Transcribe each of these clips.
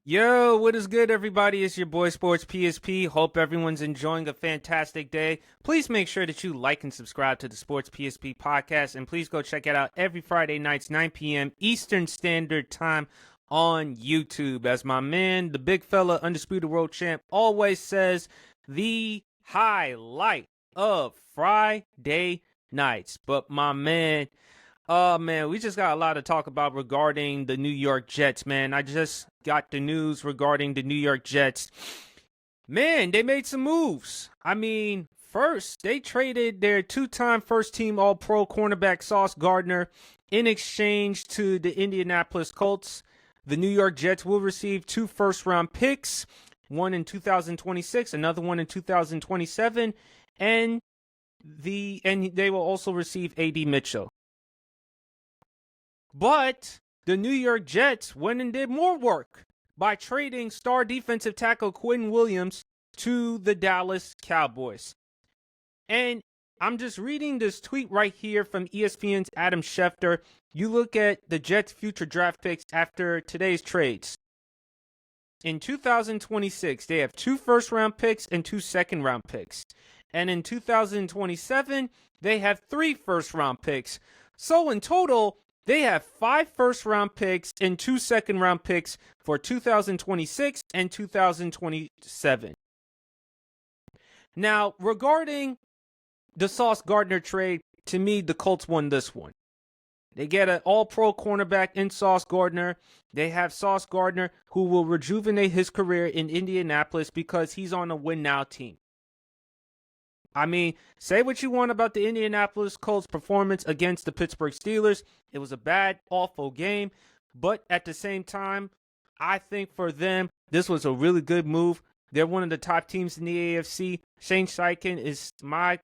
Yo, what is good, everybody? It's your boy Sports PSP. Hope everyone's enjoying a fantastic day. Please make sure that you like and subscribe to the Sports PSP podcast, and please go check it out every Friday nights, 9 p.m. Eastern Standard Time on YouTube. As my man, the big fella, Undisputed World Champ, always says, the highlight of Friday nights. But my man, oh, man, we just got a lot to talk about regarding the New York Jets, man. I just got the news regarding the New York Jets. Man, they made some moves. I mean, first, they traded their two-time first-team All-Pro cornerback Sauce Gardner in exchange to the Indianapolis Colts. The New York Jets will receive 2 first-round picks, one in 2026, another one in 2027, and they will also receive A.D. Mitchell. But the New York Jets went and did more work by trading star defensive tackle Quinn Williams to the Dallas Cowboys. And I'm just reading this tweet right here from ESPN's Adam Schefter. You look at the Jets' future draft picks after today's trades. In 2026, they have 2 first-round picks and 2 second-round picks. And in 2027, they have 3 first-round picks. So in total, they have 5 first-round picks and 2 second-round picks for 2026 and 2027. Now, regarding the Sauce Gardner trade, to me, the Colts won this one. They get an all-pro cornerback in Sauce Gardner. They have Sauce Gardner, who will rejuvenate his career in Indianapolis because he's on a win-now team. I mean, say what you want about the Indianapolis Colts' performance against the Pittsburgh Steelers. It was a bad, awful game. But at the same time, I think for them, this was a really good move. They're one of the top teams in the AFC. Shane Steichen is my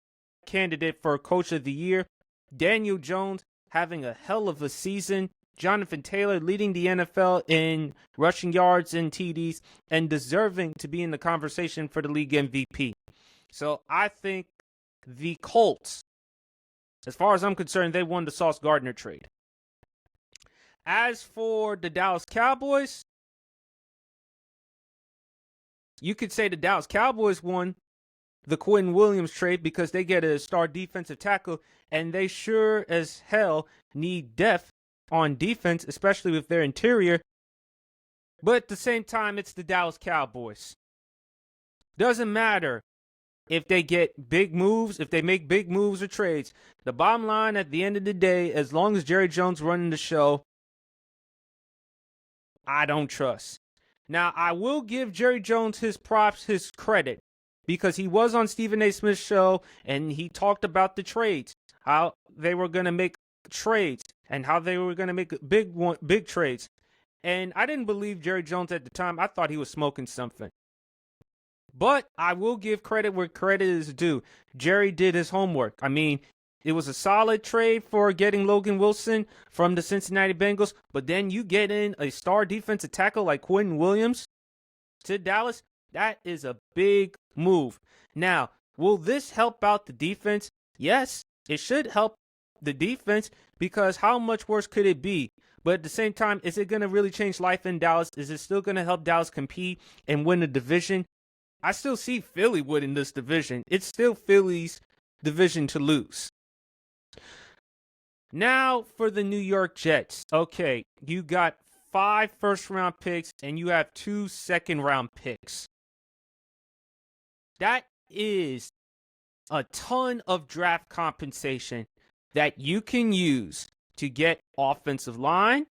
candidate for Coach of the Year. Daniel Jones having a hell of a season. Jonathan Taylor leading the NFL in rushing yards and TDs and deserving to be in the conversation for the league MVP. So I think the Colts, as far as I'm concerned, they won the Sauce Gardner trade. As for the Dallas Cowboys, you could say the Dallas Cowboys won the Quinn Williams trade because they get a star defensive tackle, and they sure as hell need depth on defense, especially with their interior. But at the same time, it's the Dallas Cowboys. Doesn't matter if they get big moves, if they make big moves or trades. The bottom line at the end of the day, as long as Jerry Jones running the show, I don't trust. Now, I will give Jerry Jones his props, his credit, because he was on Stephen A. Smith's show and he talked about the trades, how they were going to make trades and how they were going to make big trades. And I didn't believe Jerry Jones at the time. I thought he was smoking something. But I will give credit where credit is due. Jerry did his homework. I mean, it was a solid trade for getting Logan Wilson from the Cincinnati Bengals, but then you get in a star defensive tackle like Quentin Williams to Dallas. That is a big move. Now, will this help out the defense? Yes, it should help the defense because how much worse could it be? But at the same time, is it going to really change life in Dallas? Is it still going to help Dallas compete and win the division? I still see Philly winning this division. It's still Philly's division to lose. Now for the New York Jets. Okay, you got 5 first-round picks and you have 2 second-round picks. That is a ton of draft compensation that you can use to get offensive line,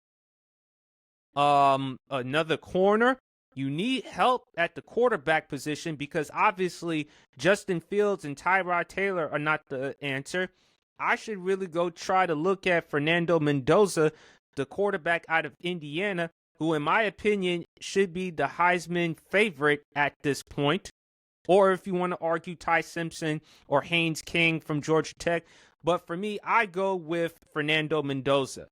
another corner. You need help at the quarterback position because obviously Justin Fields and Tyrod Taylor are not the answer. I should really go try to look at Fernando Mendoza, the quarterback out of Indiana, who in my opinion should be the Heisman favorite at this point. Or if you want to argue Ty Simpson or Haynes King from Georgia Tech. But for me, I go with Fernando Mendoza.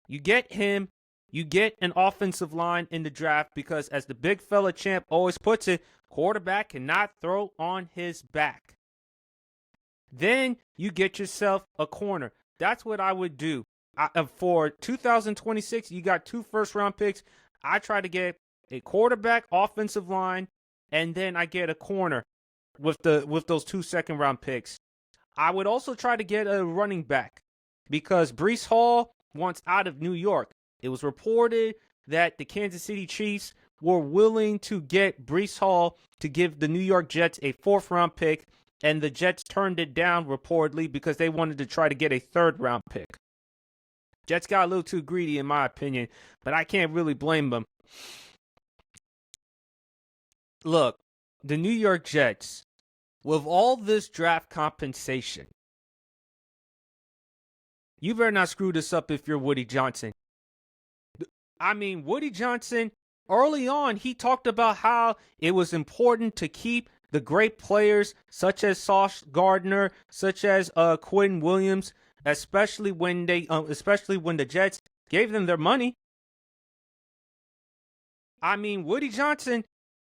You get him. You get an offensive line in the draft because, as the big fella champ always puts it, quarterback cannot throw on his back. Then you get yourself a corner. That's what I would do. For 2026, you got 2 first-round picks. I try to get a quarterback, offensive line, and then I get a corner with those 2 second-round picks. I would also try to get a running back because Breece Hall wants out of New York. It was reported that the Kansas City Chiefs were willing to get Breece Hall to give the New York Jets a 4th-round pick, and the Jets turned it down reportedly because they wanted to try to get a 3rd-round pick. Jets got a little too greedy in my opinion, but I can't really blame them. Look, the New York Jets, with all this draft compensation, you better not screw this up if you're Woody Johnson. I mean, Woody Johnson, early on, he talked about how it was important to keep the great players such as Sauce Gardner, such as Quinn Williams, especially when the Jets gave them their money. I mean, Woody Johnson,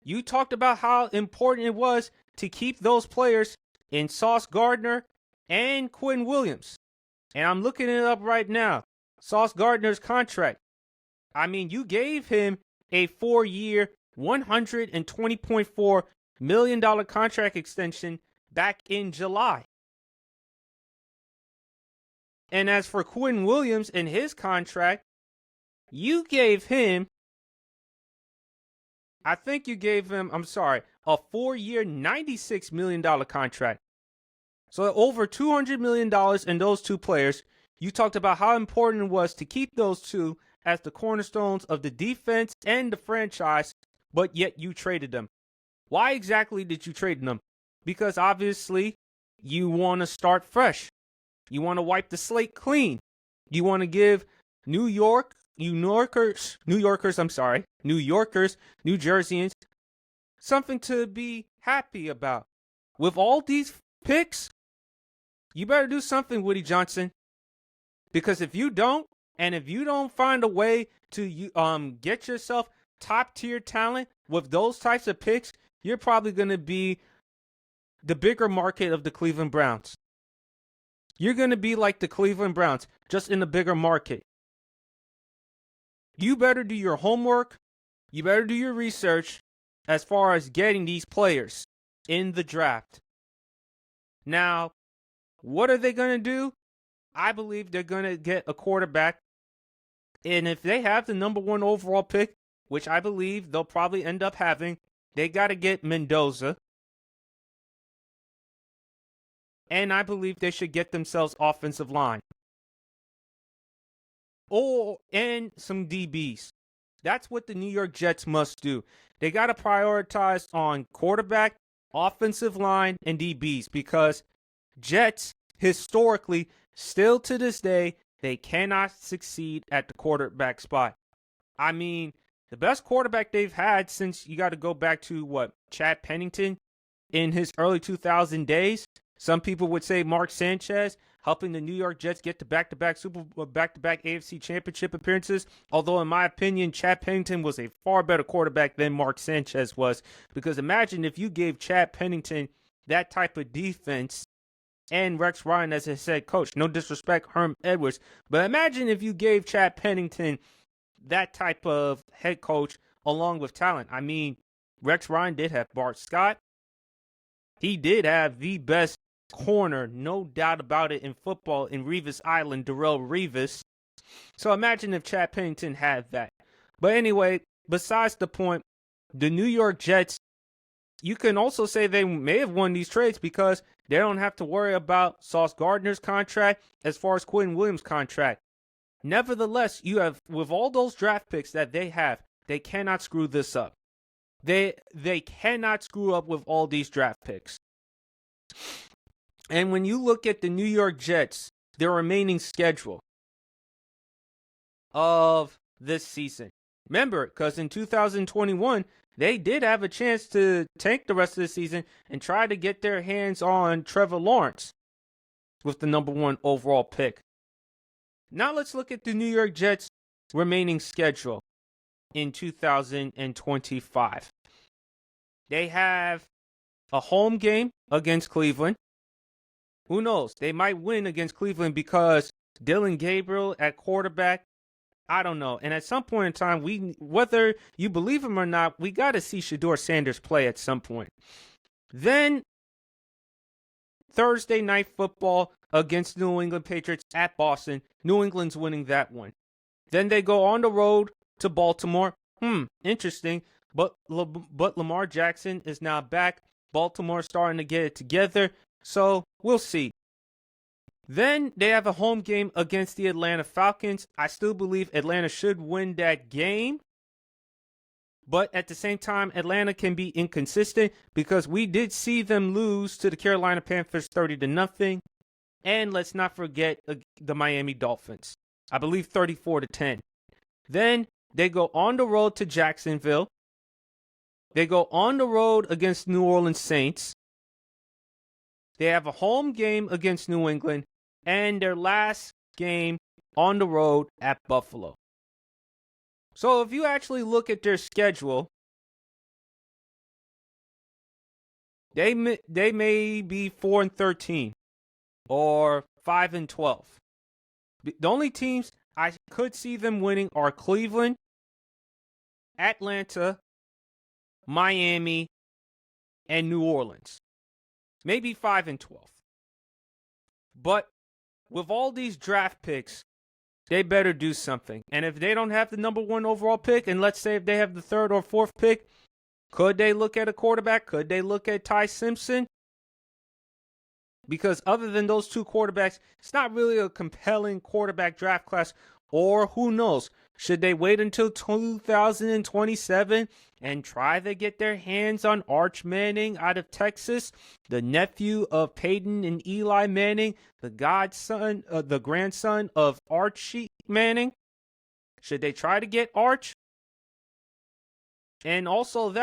you talked about how important it was to keep those players in Sauce Gardner and Quinn Williams. And I'm looking it up right now. Sauce Gardner's contract. I mean, you gave him a 4-year, $120.4 million contract extension back in July. And as for Quinn Williams and his contract, you gave him, a 4-year, $96 million contract. So over $200 million in those 2 players. You talked about how important it was to keep those 2 as the cornerstones of the defense and the franchise, but yet you traded them. Why exactly did you trade them? Because obviously you want to start fresh. You want to wipe the slate clean. You want to give New Yorkers, New Jerseyans, something to be happy about. With all these picks, you better do something, Woody Johnson. Because if you don't, and if you don't find a way to get yourself top-tier talent with those types of picks, you're probably going to be the bigger market of the Cleveland Browns. You're going to be like the Cleveland Browns, just in a bigger market. You better do your homework. You better do your research as far as getting these players in the draft. Now, what are they going to do? I believe they're going to get a quarterback. And if they have the number 1 overall pick, which I believe they'll probably end up having, they got to get Mendoza. And I believe they should get themselves offensive line. And some DBs. That's what the New York Jets must do. They got to prioritize on quarterback, offensive line, and DBs because Jets, historically, still to this day, they cannot succeed at the quarterback spot. I mean, the best quarterback they've had since you got to go back to, Chad Pennington in his early 2000 days. Some people would say Mark Sanchez, helping the New York Jets get to back-to-back AFC Championship appearances. Although, in my opinion, Chad Pennington was a far better quarterback than Mark Sanchez was. Because imagine if you gave Chad Pennington that type of defense and Rex Ryan as his head coach. No disrespect, Herm Edwards. But imagine if you gave Chad Pennington that type of head coach along with talent. I mean, Rex Ryan did have Bart Scott. He did have the best corner, no doubt about it, in football in Revis Island, Darrelle Revis. So imagine if Chad Pennington had that. But anyway, besides the point, the New York Jets, you can also say they may have won these trades because they don't have to worry about Sauce Gardner's contract as far as Quinn Williams' contract. Nevertheless, you have, with all those draft picks that they have, they cannot screw this up. They cannot screw up with all these draft picks. And when you look at the New York Jets, their remaining schedule of this season. Remember, because in 2021, they did have a chance to tank the rest of the season and try to get their hands on Trevor Lawrence with the number 1 overall pick. Now let's look at the New York Jets' remaining schedule in 2025. They have a home game against Cleveland. Who knows? They might win against Cleveland because Dylan Gabriel at quarterback. I don't know. And at some point in time, whether you believe him or not, we got to see Shedeur Sanders play at some point. Then Thursday night football against New England Patriots at Boston. New England's winning that one. Then they go on the road to Baltimore. Interesting. But Lamar Jackson is now back. Baltimore starting to get it together. So we'll see. Then they have a home game against the Atlanta Falcons. I still believe Atlanta should win that game. But at the same time, Atlanta can be inconsistent because we did see them lose to the Carolina Panthers 30-0. And let's not forget the Miami Dolphins. I believe 34-10. Then they go on the road to Jacksonville. They go on the road against New Orleans Saints. They have a home game against New England. And their last game on the road at Buffalo. So if you actually look at their schedule, they may be 4-13 or 5-12. The only teams I could see them winning are Cleveland, Atlanta, Miami, and New Orleans. Maybe 5-12. But with all these draft picks, they better do something. And if they don't have the number 1 overall pick, and let's say if they have the 3rd or 4th pick, could they look at a quarterback? Could they look at Ty Simpson? Because other than those 2 quarterbacks, it's not really a compelling quarterback draft class. Or who knows? Should they wait until 2027 and try to get their hands on Arch Manning out of Texas, the nephew of Peyton and Eli Manning, the grandson of Archie Manning? Should they try to get Arch? And also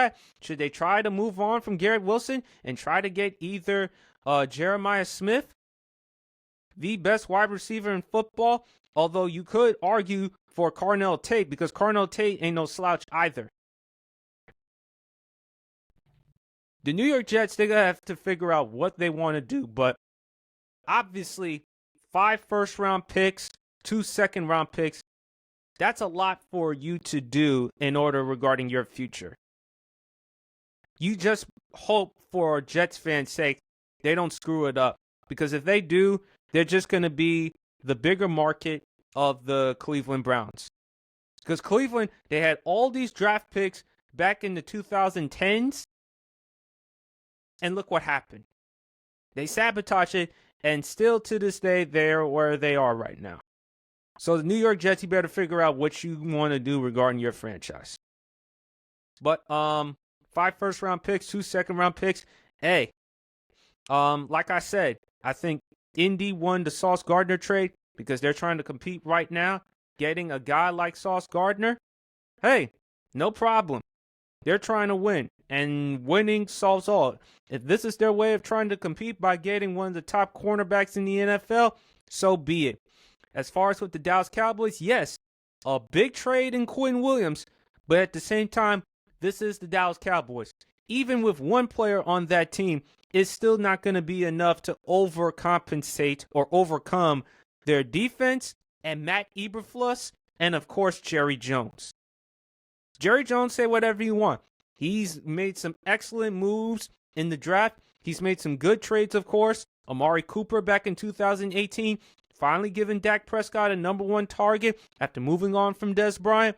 should they try to move on from Garrett Wilson and try to get either Jeremiah Smith, the best wide receiver in football? Although you could argue for Carnell Tate because Carnell Tate ain't no slouch either. The New York Jets, they're going to have to figure out what they want to do. But obviously, 5 first-round picks, 2 second-round picks, that's a lot for you to do in order regarding your future. You just hope for Jets fans' sake they don't screw it up. Because if they do, they're just going to be the bigger market of the Cleveland Browns. Because Cleveland, they had all these draft picks back in the 2010s. And look what happened. They sabotaged it, and still to this day, they're where they are right now. So the New York Jets, you better figure out what you want to do regarding your franchise. But 5 first-round picks, 2 second-round picks. Hey, like I said, I think Indy won the Sauce Gardner trade because they're trying to compete right now. Getting a guy like Sauce Gardner, hey, no problem. They're trying to win, and winning solves all. If this is their way of trying to compete by getting one of the top cornerbacks in the NFL, so be it. As far as with the Dallas Cowboys, yes, a big trade in Quinn Williams, but at the same time, this is the Dallas Cowboys. Even with one player on that team, it's still not going to be enough to overcompensate or overcome their defense and Matt Eberflus and, of course, Jerry Jones. Jerry Jones, say whatever you want. He's made some excellent moves in the draft. He's made some good trades, of course. Amari Cooper back in 2018, finally giving Dak Prescott a number 1 target after moving on from Dez Bryant.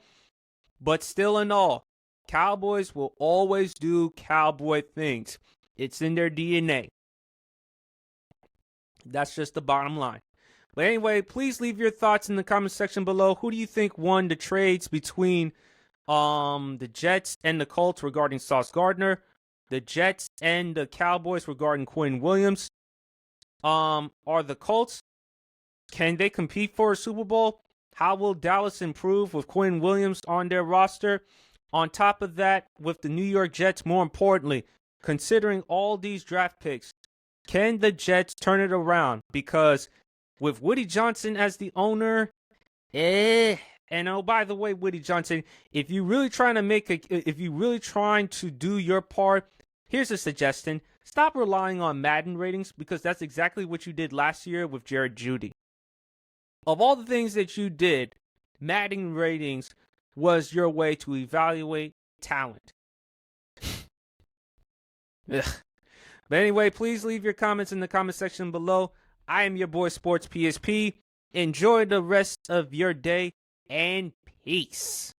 But still in all, Cowboys will always do cowboy things. It's in their DNA. That's just the bottom line. But anyway, please leave your thoughts in the comment section below. Who do you think won the trades between the Jets and the Colts regarding Sauce Gardner, the Jets and the Cowboys regarding Quinn Williams? Are the Colts, can they compete for a Super Bowl? How will Dallas improve with Quinn Williams on their roster? On top of that, with the New York Jets, more importantly, considering all these draft picks, can the Jets turn it around? Because with Woody Johnson as the owner, and oh, by the way, Woody Johnson, if you're really trying to do your part, here's a suggestion. Stop relying on Madden ratings because that's exactly what you did last year with Jared Jeudy. Of all the things that you did, Madden ratings was your way to evaluate talent. Ugh. But anyway, please leave your comments in the comment section below. I am your boy Sports PSP. Enjoy the rest of your day and peace.